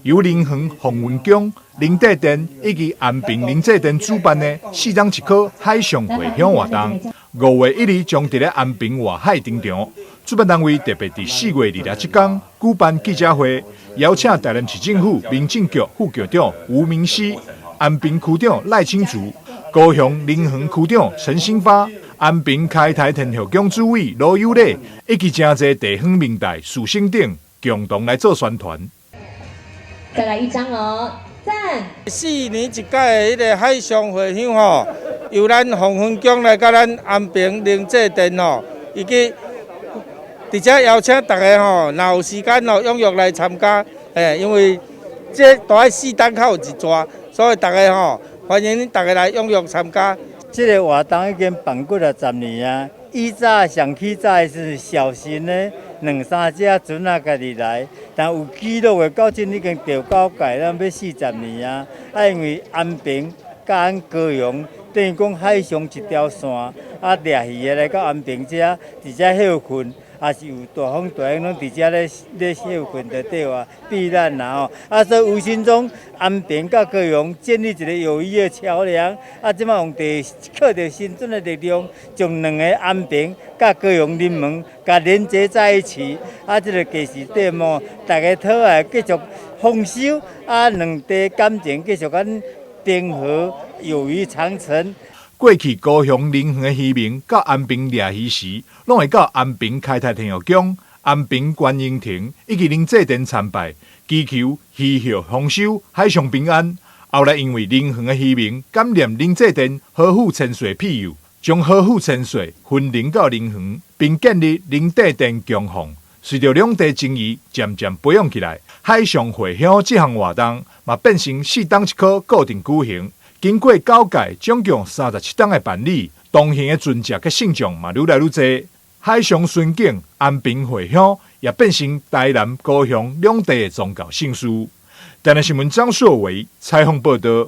由林园洪文宫、林地殿以及安平林济殿主办的4档1考海上回乡活动，5月1日将伫咧安平外海登场。主办单位特别伫4月27日举办记者会，邀请台南市政府民政局副局长吴明熙、安平区长赖清竹、高雄林园区长陈兴发、安平开台天后宫主委罗友礼以及真侪地方明代、士绅等共同来做宣传。再来一张哦，赞！4年一届的迄个海上回乡吼，由咱洪文宫来到咱安平林济殿吼，以及直接邀请大家吼，若有时间吼，踊跃来参加。因为这大概4档较有一抓，所以大家吼欢迎大家来踊跃参加。这个活动已经办过了10年啊。以早上起早是小型的2-3只船啊，家己来，但有记录的到今已经钓到界，咱要40年啊。因为安平甲咱高雄等于讲海上一条线，掠鱼的来到安平遮，伫遮休困。也是有大风大浪，拢伫遮咧休困就对啊，避难啦吼。所以吴新忠安平甲高雄建立一个友谊的桥梁。即摆用靠着新准的力量，将2个安平甲高雄人民甲连接在一起。即个计时点哦，大家讨来继续丰收，2地感情继续咱平和友谊长存。过去高雄林园的渔民到安平掠鱼时，拢会到安平开台天后宫、安平观音亭以及林济殿参拜，祈求鱼获丰收、海上平安。后来因为林园的渔民感念林济殿呵护千岁庇佑，将呵护千岁分灵到林园，并建立林地殿供奉。随着两地情谊渐渐培养起来，海上回乡这项活动嘛变成4档1考固定举行。经过9届，总共37档的办理，同行的船只甲信众嘛愈来愈多。海上巡警安平回乡也变成台南、高雄两地的宗教盛事。台南新闻张硕维采访报道。